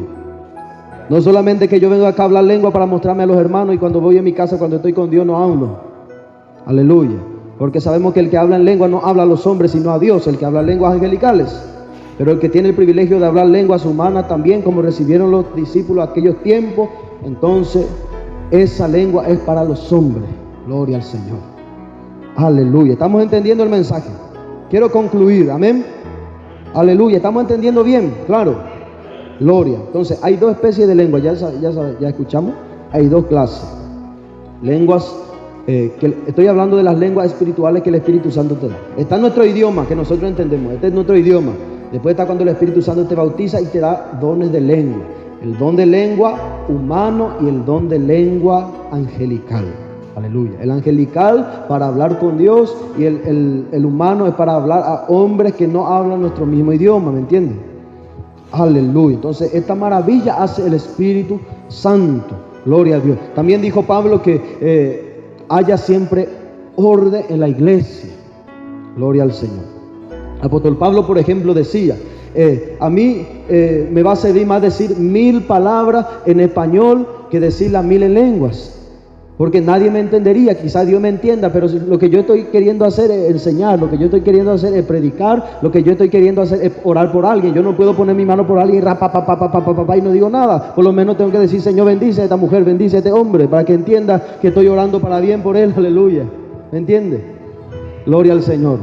No solamente que yo vengo acá a hablar lengua para mostrarme a los hermanos y cuando voy a mi casa, cuando estoy con Dios, no hablo. Aleluya. Porque sabemos que el que habla en lengua no habla a los hombres, sino a Dios, el que habla lenguas angelicales. Pero el que tiene el privilegio de hablar lenguas humanas también, como recibieron los discípulos aquellos tiempos, entonces esa lengua es para los hombres. Gloria al Señor. Aleluya. ¿Estamos entendiendo el mensaje? Quiero concluir. Amén. Aleluya. ¿Estamos entendiendo bien? Claro. Gloria. Entonces, hay dos especies de lenguas, ya escuchamos. Hay dos clases. Lenguas, estoy hablando de las lenguas espirituales que el Espíritu Santo te da. Está nuestro idioma, que nosotros entendemos. Este es nuestro idioma. Después está cuando el Espíritu Santo te bautiza y te da dones de lengua. El don de lengua humano y el don de lengua angelical. Aleluya. El angelical para hablar con Dios y el humano es para hablar a hombres que no hablan nuestro mismo idioma, ¿me entiendes? Aleluya. Entonces esta maravilla hace el Espíritu Santo. Gloria a Dios. También dijo Pablo que haya siempre orden en la iglesia. Gloria al Señor. El apóstol Pablo, por ejemplo, decía, a mí me va a servir más decir 1000 palabras en español que decir las 1000 en lenguas. Porque nadie me entendería, quizás Dios me entienda, pero lo que yo estoy queriendo hacer es enseñar, lo que yo estoy queriendo hacer es predicar, lo que yo estoy queriendo hacer es orar por alguien. Yo no puedo poner mi mano por alguien y no digo nada. Por lo menos tengo que decir, Señor, bendice a esta mujer, bendice a este hombre, para que entienda que estoy orando para bien por él. Aleluya. ¿Me entiende? Gloria al Señor.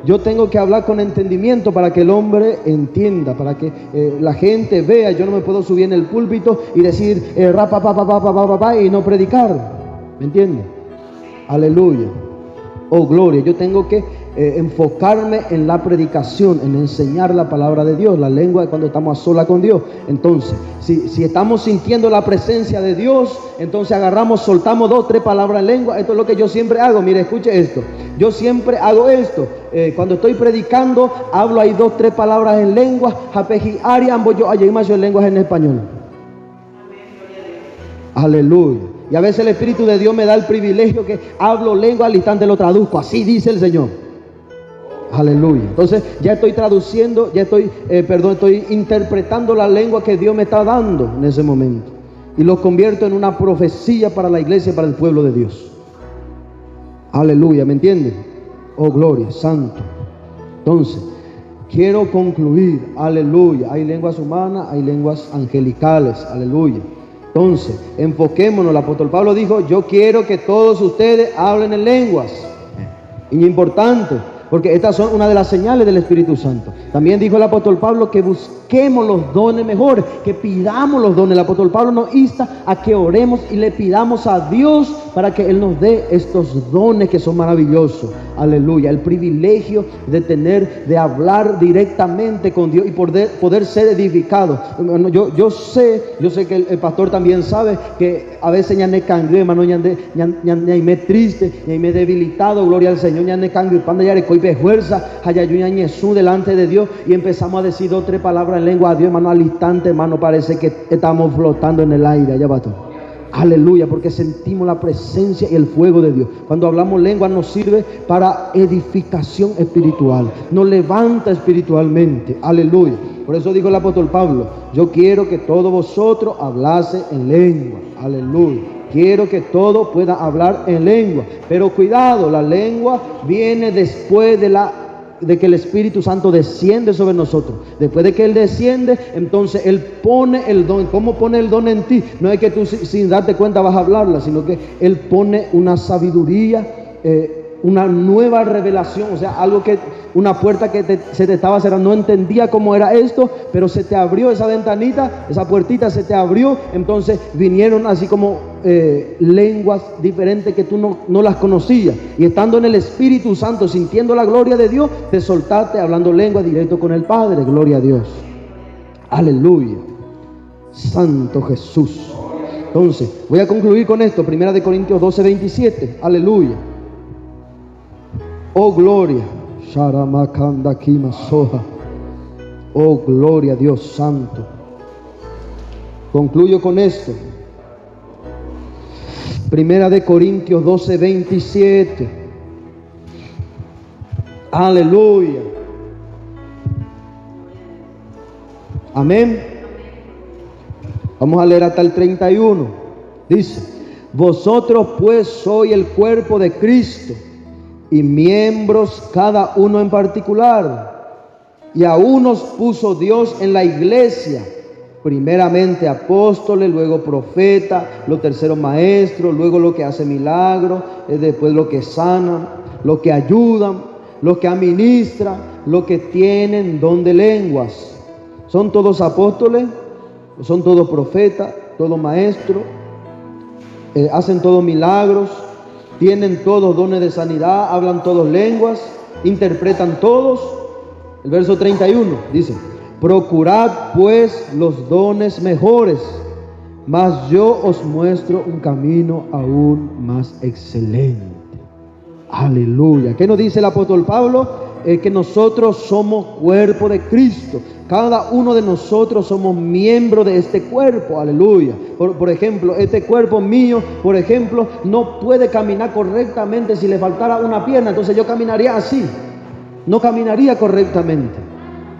Yo tengo que hablar con entendimiento para que el hombre entienda, para que la gente vea. Yo no me puedo subir en el púlpito y decir y no predicar. ¿Me entiendes? Aleluya. Oh, gloria. Yo tengo que enfocarme en la predicación, en enseñar la palabra de Dios, la lengua cuando estamos a solas con Dios. Entonces, si estamos sintiendo la presencia de Dios, entonces agarramos, soltamos 2 o 3 palabras en lengua. Esto es lo que yo siempre hago. Mire, escuche esto. Yo siempre hago esto. Cuando estoy predicando, hablo ahí 2 o 3 palabras en lengua. Japeji Ari, ambos yo allí más en lenguas en español. Aleluya. Y a veces el Espíritu de Dios me da el privilegio que hablo lengua, al instante lo traduzco. Así dice el Señor. Aleluya. Entonces ya estoy traduciendo, estoy interpretando la lengua que Dios me está dando en ese momento. Y lo convierto en una profecía para la iglesia, para el pueblo de Dios. Aleluya, ¿me entienden? Oh, gloria, santo. Entonces, quiero concluir. Aleluya. Hay lenguas humanas, hay lenguas angelicales. Aleluya. Entonces, enfoquémonos. El apóstol Pablo dijo, yo quiero que todos ustedes hablen en lenguas. Y importante, porque estas son una de las señales del Espíritu Santo. También dijo el apóstol Pablo que busquemos busquemos los dones mejores, que pidamos los dones. El apóstol Pablo nos insta a que oremos y le pidamos a Dios para que Él nos dé estos dones que son maravillosos. Aleluya. El privilegio de tener, de hablar directamente con Dios y poder ser edificado. Bueno, yo sé que el pastor también sabe que a veces ya ne cangre, hermano, ya me triste, ya me debilitado, gloria al Señor, ya ne cangre, panda ya recoipe fuerza, ya yo Jesús delante de Dios y empezamos a decir 2 o 3 palabras en lengua a Dios, hermano, al instante, hermano, parece que estamos flotando en el aire, allá va todo. Aleluya, porque sentimos la presencia y el fuego de Dios. Cuando hablamos lengua nos sirve para edificación espiritual, nos levanta espiritualmente. Aleluya. Por eso dijo el apóstol Pablo: yo quiero que todos vosotros hablase en lengua. Aleluya. Quiero que todos puedan hablar en lengua. Pero cuidado, la lengua viene después de que el Espíritu Santo desciende sobre nosotros. Después de que Él desciende, entonces Él pone el don. ¿Cómo pone el don en ti? No es que tú sin darte cuenta vas a hablarla, sino que Él pone una sabiduría, una nueva revelación, o sea, algo que, una puerta que se te estaba cerrando, no entendía cómo era esto, pero se te abrió esa ventanita, esa puertita se te abrió, entonces vinieron así como lenguas diferentes que tú no las conocías, y estando en el Espíritu Santo, sintiendo la gloria de Dios, te soltaste hablando lengua directo con el Padre. Gloria a Dios. Aleluya. Santo Jesús. Entonces, voy a concluir con esto, 1 Corintios 12, 27. Aleluya. Oh gloria. Oh gloria a Dios santo. Concluyo con esto. 1 Corintios 12, 27. Aleluya. Amén. Vamos a leer hasta el 31. Dice: vosotros pues sois el cuerpo de Cristo y miembros cada uno en particular. Y a unos puso Dios en la iglesia, primeramente apóstoles, luego profetas, los terceros maestros, luego los que hacen milagros, después los que sanan, los que ayudan, los que administran, los que tienen don de lenguas. ¿Son todos apóstoles? ¿Son todos profetas? ¿Todos maestros? ¿Hacen todos milagros? ¿Tienen todos dones de sanidad? ¿Hablan todos lenguas? ¿Interpretan todos? El verso 31 dice: procurad pues los dones mejores, mas yo os muestro un camino aún más excelente. Aleluya. ¿Qué nos dice el apóstol Pablo? Que nosotros somos cuerpo de Cristo. Cada uno de nosotros somos miembros de este cuerpo. Aleluya. Por ejemplo, este cuerpo mío, por ejemplo, no puede caminar correctamente si le faltara una pierna. Entonces yo caminaría así, no caminaría correctamente.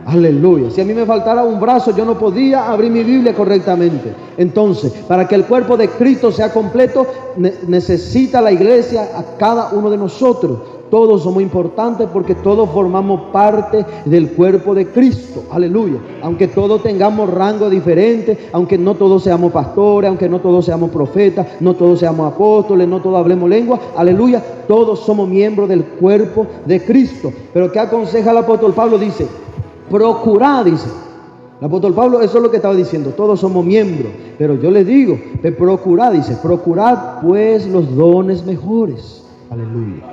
Aleluya. Si a mí me faltara un brazo, yo no podía abrir mi Biblia correctamente. Entonces, para que el cuerpo de Cristo sea completo, necesita la iglesia a cada uno de nosotros. Todos somos importantes porque todos formamos parte del cuerpo de Cristo. Aleluya. Aunque todos tengamos rango diferente, aunque no todos seamos pastores, aunque no todos seamos profetas, no todos seamos apóstoles, no todos hablemos lengua. Aleluya. Todos somos miembros del cuerpo de Cristo. Pero ¿qué aconseja el apóstol Pablo? Dice: procurad, dice. El apóstol Pablo, eso es lo que estaba diciendo. Todos somos miembros. Pero yo les digo, procurad, dice, procurad pues los dones mejores. Aleluya.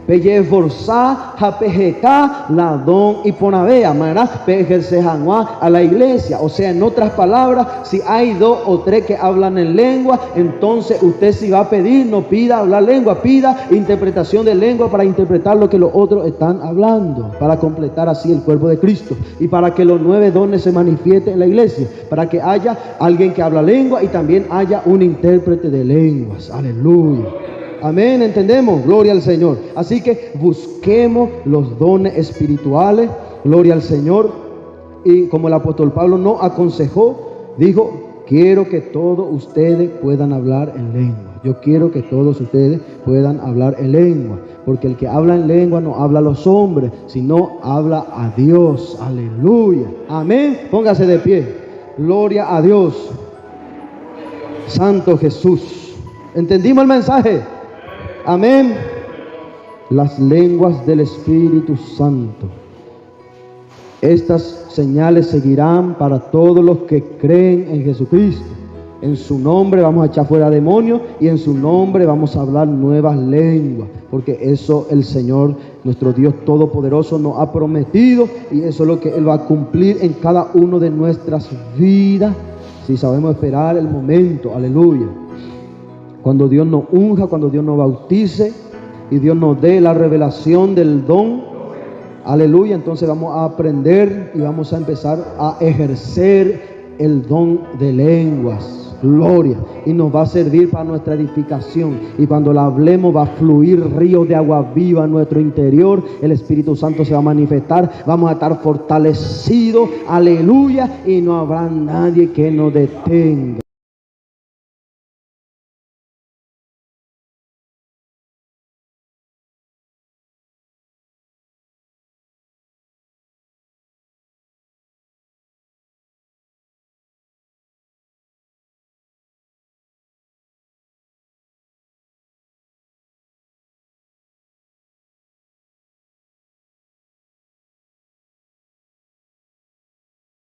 Peye forza japejeca la don y ponavea manera pejersejanua a la iglesia. O sea, en otras palabras, si hay 2 o 3 que hablan en lengua, entonces usted si va a pedir, no pida hablar lengua, pida interpretación de lengua para interpretar lo que los otros están hablando, para completar así el cuerpo de Cristo y para que los 9 dones se manifiesten en la iglesia, para que haya alguien que habla lengua y también haya un intérprete de lenguas. Aleluya. Amén, entendemos, gloria al Señor. Así que busquemos los dones espirituales, gloria al Señor. Y como el apóstol Pablo nos aconsejó, dijo: quiero que todos ustedes puedan hablar en lengua. Yo quiero que todos ustedes puedan hablar en lengua, porque el que habla en lengua no habla a los hombres, sino habla a Dios. Aleluya. Amén. Póngase de pie. Gloria a Dios. Santo Jesús. ¿Entendimos el mensaje? Amén. Las lenguas del Espíritu Santo. Estas señales seguirán para todos los que creen en Jesucristo. En su nombre vamos a echar fuera demonios y en su nombre vamos a hablar nuevas lenguas, porque eso el Señor, nuestro Dios Todopoderoso, nos ha prometido y eso es lo que Él va a cumplir en cada uno de nuestras vidas, si sabemos esperar el momento. Aleluya. Cuando Dios nos unja, cuando Dios nos bautice y Dios nos dé la revelación del don, aleluya, entonces vamos a aprender y vamos a empezar a ejercer el don de lenguas. Gloria. Y nos va a servir para nuestra edificación. Y cuando la hablemos va a fluir ríos de agua viva en nuestro interior. El Espíritu Santo se va a manifestar. Vamos a estar fortalecidos. Aleluya. Y no habrá nadie que nos detenga.